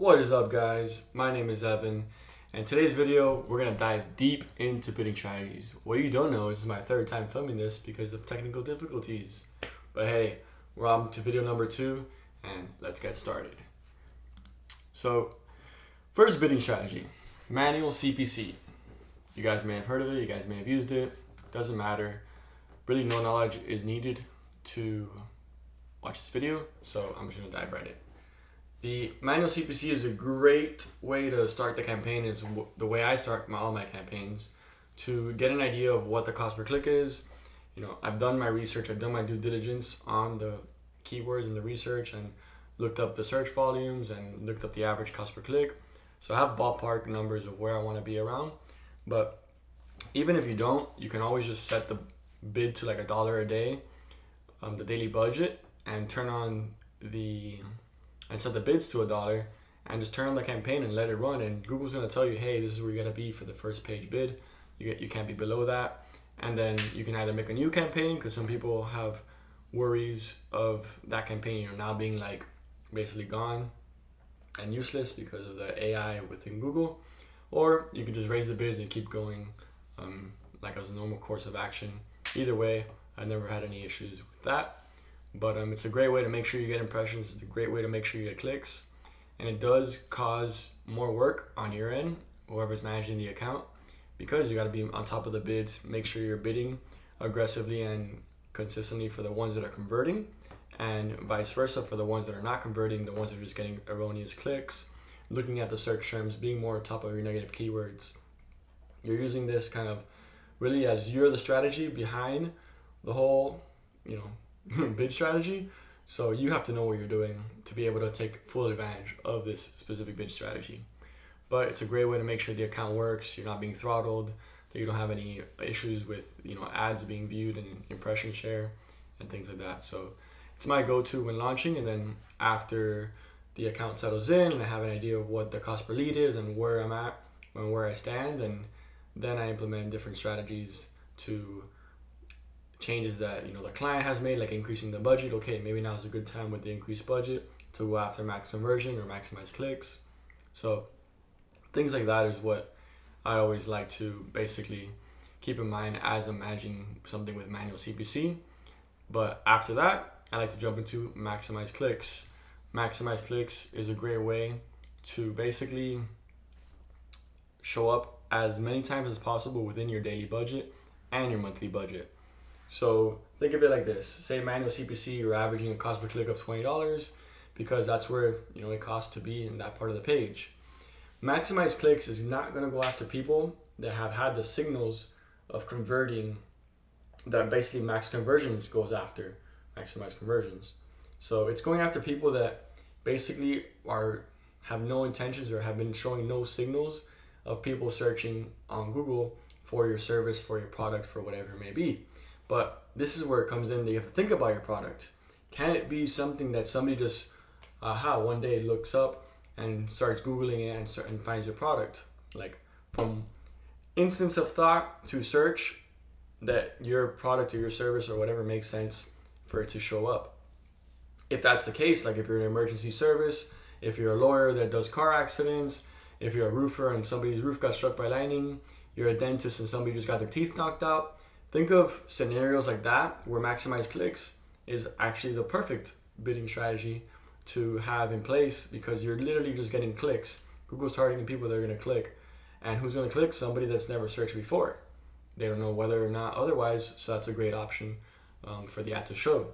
What is up, guys? My name is Evan, and today's video we're gonna dive deep into bidding strategies. What you don't know is this is my third time filming this because of technical difficulties. But hey, we're on to video number 2, and let's get started. So, first bidding strategy, manual CPC. You guys may have heard of it, you guys may have used it, doesn't matter. Really no knowledge is needed to watch this video, so I'm just gonna dive right in. The manual CPC is a great way to start the campaign. It's the way I start all my campaigns, to get an idea of what the cost per click is. You know, I've done my research, I've done my due diligence on the keywords and the research, and looked up the search volumes and looked up the average cost per click. So I have ballpark numbers of where I want to be around. But even if you don't, you can always just set the bid to like $1 a day, the daily budget, and turn on and set the bids to $1 and just turn on the campaign and let it run, and Google's going to tell you, hey, this is where you're going to be for the first page bid. You can't be below that. And then you can either make a new campaign, because some people have worries of that campaign now being like basically gone and useless because of the AI within Google, or you can just raise the bids and keep going like as a normal course of action. Either way, I've never had any issues with that. But it's a great way to make sure you get impressions. It's a great way to make sure you get clicks. And it does cause more work on your end, whoever's managing the account, because you got to be on top of the bids, make sure you're bidding aggressively and consistently for the ones that are converting, and vice versa for the ones that are not converting, the ones that are just getting erroneous clicks, looking at the search terms, being more on top of your negative keywords. You're using this kind of really as you're the strategy behind the whole, bid strategy. So you have to know what you're doing to be able to take full advantage of this specific bid strategy. But it's a great way to make sure the account works, you're not being throttled, that you don't have any issues with ads being viewed and impression share and things like that. So it's my go-to when launching, and then after the account settles in and I have an idea of what the cost per lead is and where I'm at and where I stand, and then I implement different strategies to changes that the client has made, like increasing the budget. Okay, maybe now is a good time with the increased budget to go after max conversion or maximize clicks. So things like that is what I always like to basically keep in mind as I'm managing something with manual CPC. But after that, I like to jump into maximize clicks. Maximize clicks is a great way to basically show up as many times as possible within your daily budget and your monthly budget. So think of it like this. Say manual CPC, you're averaging a cost per click of $20 because that's where it costs to be in that part of the page. Maximize clicks is not going to go after people that have had the signals of converting, that basically max conversions goes after, maximize conversions. So it's going after people that basically have no intentions or have been showing no signals of people searching on Google for your service, for your product, for whatever it may be. But this is where it comes in that you have to think about your product. Can it be something that somebody just one day looks up and starts Googling it and finds your product? Like from instance of thought to search, that your product or your service or whatever makes sense for it to show up. If that's the case, like if you're an emergency service, if you're a lawyer that does car accidents, if you're a roofer and somebody's roof got struck by lightning, you're a dentist and somebody just got their teeth knocked out, think of scenarios like that where maximize clicks is actually the perfect bidding strategy to have in place, because you're literally just getting clicks. Google's targeting people that are going to click. And who's going to click? Somebody that's never searched before. They don't know whether or not otherwise, so that's a great option for the ad to show.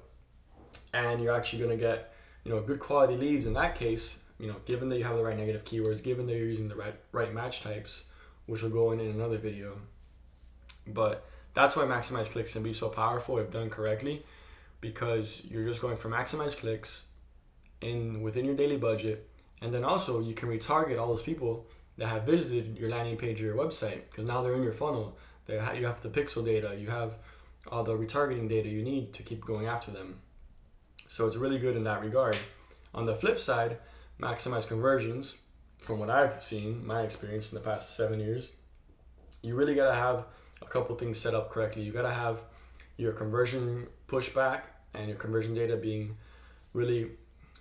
And you're actually going to get good quality leads in that case, given that you have the right negative keywords, given that you're using the right match types, which will go in another video. But that's why maximize clicks can be so powerful if done correctly, because you're just going for maximize clicks within your daily budget, and then also you can retarget all those people that have visited your landing page or your website, because now they're in your funnel. You have the pixel data, you have all the retargeting data you need to keep going after them. So it's really good in that regard. On the flip side, maximize conversions, from what I've seen, my experience in the past 7 years, you really got to have a couple things set up correctly. You got to have your conversion pushback and your conversion data being really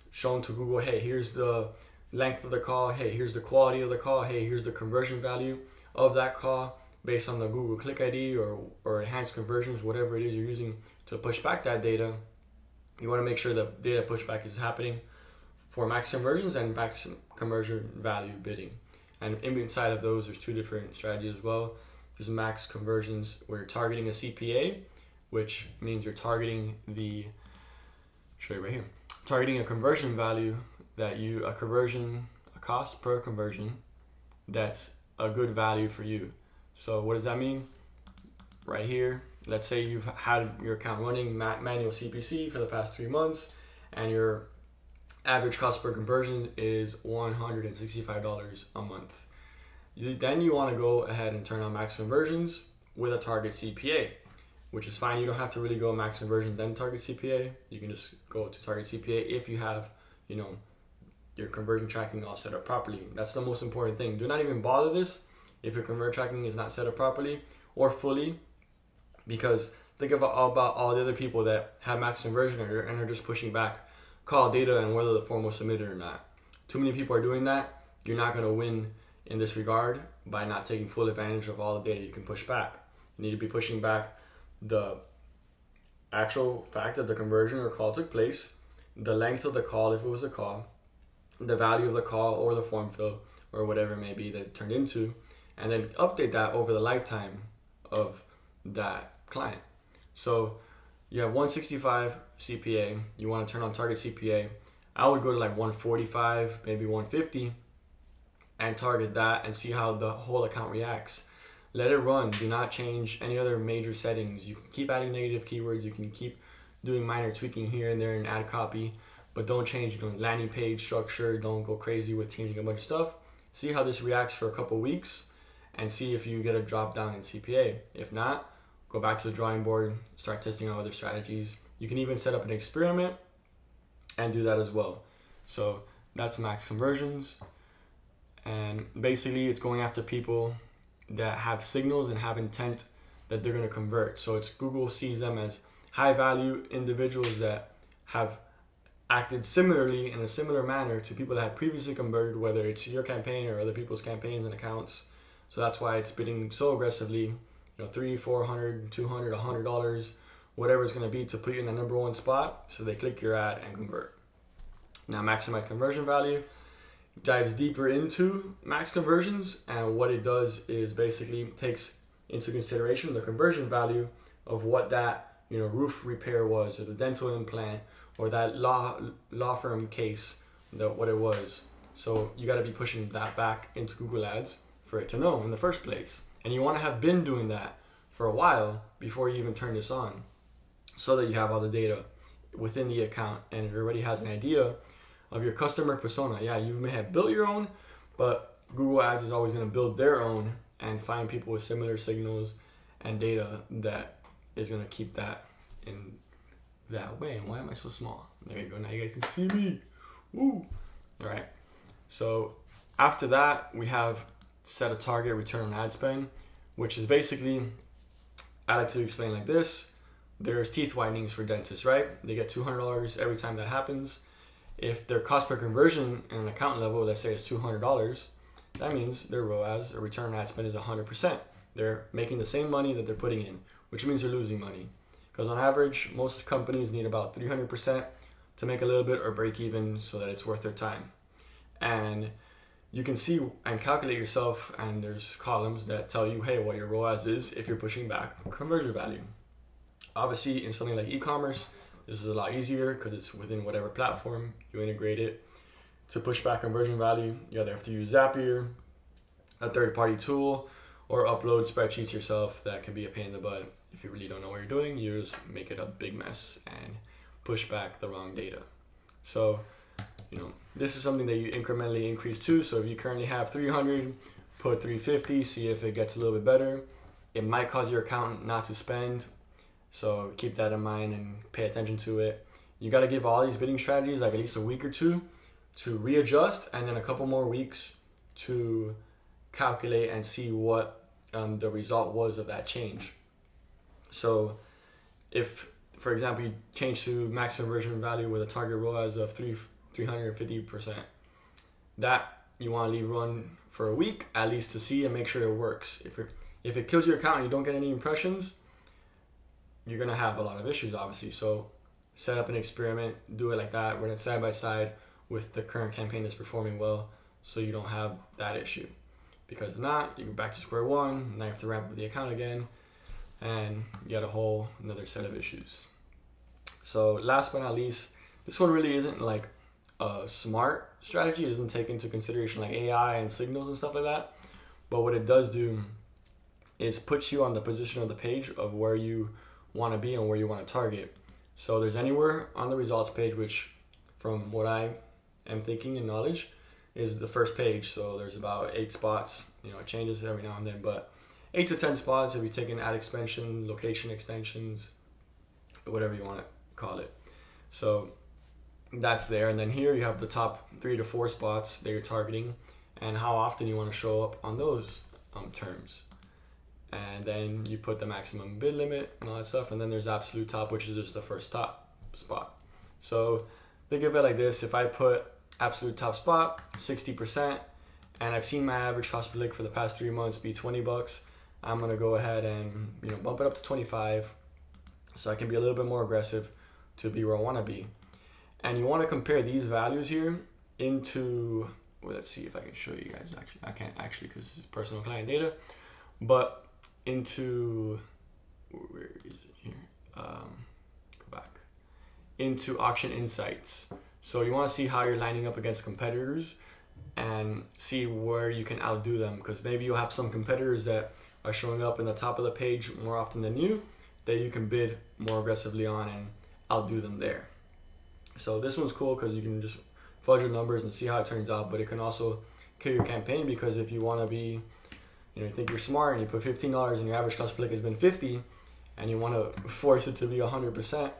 shown to Google. Hey, here's the length of the call. Hey, here's the quality of the call. Hey, here's the conversion value of that call based on the Google Click ID or enhanced conversions, whatever it is you're using to push back that data. You want to make sure the data pushback is happening for max conversions and max conversion value bidding. And inside of those, there's two different strategies as well. There's max conversions where you're targeting a CPA, which means you're targeting show you right here, targeting a conversion value a cost per conversion that's a good value for you. So what does that mean? Right here, let's say you've had your account running manual CPC for the past 3 months, and your average cost per conversion is $165 a month. Then you want to go ahead and turn on max conversions with a target CPA, which is fine. You don't have to really go max conversion then target CPA. You can just go to target CPA if you have, your conversion tracking all set up properly. That's the most important thing. Do not even bother this if your conversion tracking is not set up properly or fully, because think about all the other people that have max conversion and are just pushing back call data and whether the form was submitted or not. Too many people are doing that. You're not going to win in this regard by not taking full advantage of all the data you can push back. You need to be pushing back the actual fact that the conversion or call took place, the length of the call if it was a call, the value of the call or the form fill or whatever it may be that it turned into, and then update that over the lifetime of that client. So you have 165 CPA, you want to turn on target CPA. I would go to like 145, maybe 150, and target that and see how the whole account reacts. Let it run. Do not change any other major settings. You can keep adding negative keywords. You can keep doing minor tweaking here and there in ad copy, but don't change landing page structure. Don't go crazy with changing a bunch of stuff. See how this reacts for a couple weeks and see if you get a drop down in CPA. If not, go back to the drawing board, start testing out other strategies. You can even set up an experiment and do that as well. So that's max conversions. And basically it's going after people that have signals and have intent that they're going to convert. So Google sees them as high value individuals that have acted similarly in a similar manner to people that have previously converted, whether it's your campaign or other people's campaigns and accounts. So that's why it's bidding so aggressively, $300, $400, $200, $100, whatever it's going to be to put you in the number one spot so they click your ad and convert. Now maximize conversion value dives deeper into max conversions, and what it does is basically takes into consideration the conversion value of what that roof repair was, or the dental implant, or that law firm case, what it was. So you got to be pushing that back into Google Ads for it to know in the first place, and you want to have been doing that for a while before you even turn this on, so that you have all the data within the account and it already has an idea of your customer persona. Yeah, you may have built your own, but Google Ads is always going to build their own and find people with similar signals and data that is going to keep that in that way. Why am I so small? There you go. Now you guys can see me. Woo! All right. So after that, we have set a target return on ad spend, which is basically, I like to explain like this. There's teeth whitenings for dentists, right? They get $200 every time that happens. If their cost per conversion in an account level, let's say it's $200, that means their ROAS, or return on ad spend, is 100%. They're making the same money that they're putting in, which means they're losing money. Because on average, most companies need about 300% to make a little bit or break even so that it's worth their time. And you can see and calculate yourself, and there's columns that tell you, hey, what your ROAS is if you're pushing back conversion value. Obviously, in something like e-commerce, this is a lot easier because it's within whatever platform you integrate it. To push back conversion value, you either have to use Zapier, a third-party tool, or upload spreadsheets yourself. That can be a pain in the butt. If you really don't know what you're doing, you just make it a big mess and push back the wrong data. So, this is something that you incrementally increase to. So if you currently have 300, put 350, see if it gets a little bit better. It might cause your accountant not to spend, so keep that in mind and pay attention to it. You got to give all these bidding strategies like at least a week or two to readjust, and then a couple more weeks to calculate and see what the result was of that change. So if, for example, you change to max conversion value with a target ROAS of 350%, that you want to leave run for a week at least to see and make sure it works. If it kills your account and you don't get any impressions, you're gonna have a lot of issues, obviously. So set up an experiment, do it like that, run it side by side with the current campaign that's performing well, so you don't have that issue. Because if not, you go back to square one. Now you have to ramp up the account again, and you get a whole another set of issues. So last but not least, this one really isn't like a smart strategy. It doesn't take into consideration like AI and signals and stuff like that. But what it does do is puts you on the position of the page of where you want to be and where you want to target. So there's anywhere on the results page, which from what I am thinking and knowledge is the first page. So there's about 8 spots. It changes every now and then, but 8 to 10 spots if you take an ad expansion, location extensions, whatever you want to call it. So that's there. And then here you have the top 3 to 4 spots that you're targeting and how often you want to show up on those terms. And then you put the maximum bid limit and all that stuff. And then there's absolute top, which is just the first top spot. So think of it like this. If I put absolute top spot, 60%, and I've seen my average cost per click for the past 3 months be $20, I'm going to go ahead and bump it up to 25 so I can be a little bit more aggressive to be where I want to be. And you want to compare these values here into, well, let's see if I can show you guys. Actually, I can't actually because this is personal client data, but into, where is it here? Go back into auction insights. So you want to see how you're lining up against competitors and see where you can outdo them, because maybe you'll have some competitors that are showing up in the top of the page more often than you that you can bid more aggressively on and outdo them there. So this one's cool because you can just fudge your numbers and see how it turns out, but it can also kill your campaign, because if you want to be, you think you're smart and you put $15 and your average cost per click has been 50 and you want to force it to be 100%,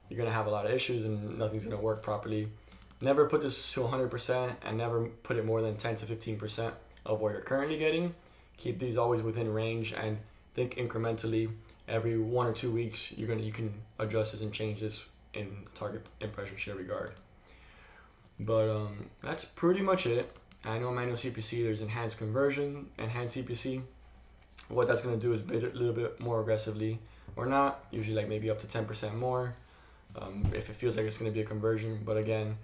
you're going to have a lot of issues and nothing's going to work properly. Never put this to 100% and never put it more than 10 to 15% of what you're currently getting. Keep these always within range and think incrementally. Every 1 or 2 weeks, you can adjust this and change this in target impression share regard. But that's pretty much it. I know manual CPC, there's enhanced conversion, enhanced CPC. What that's going to do is bid a little bit more aggressively or not, usually like maybe up to 10% more if it feels like it's going to be a conversion. But again,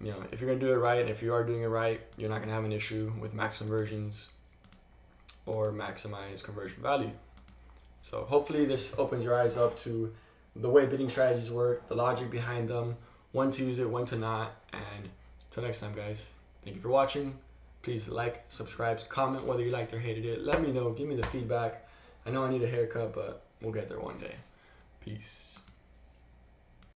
if you're going to do it right, and if you are doing it right, you're not going to have an issue with max conversions or maximize conversion value. So hopefully this opens your eyes up to the way bidding strategies work, the logic behind them, when to use it, when to not. And until next time, guys, thank you for watching. Please like, subscribe, comment whether you liked or hated it. Let me know, give me the feedback. I know I need a haircut, but we'll get there one day. Peace.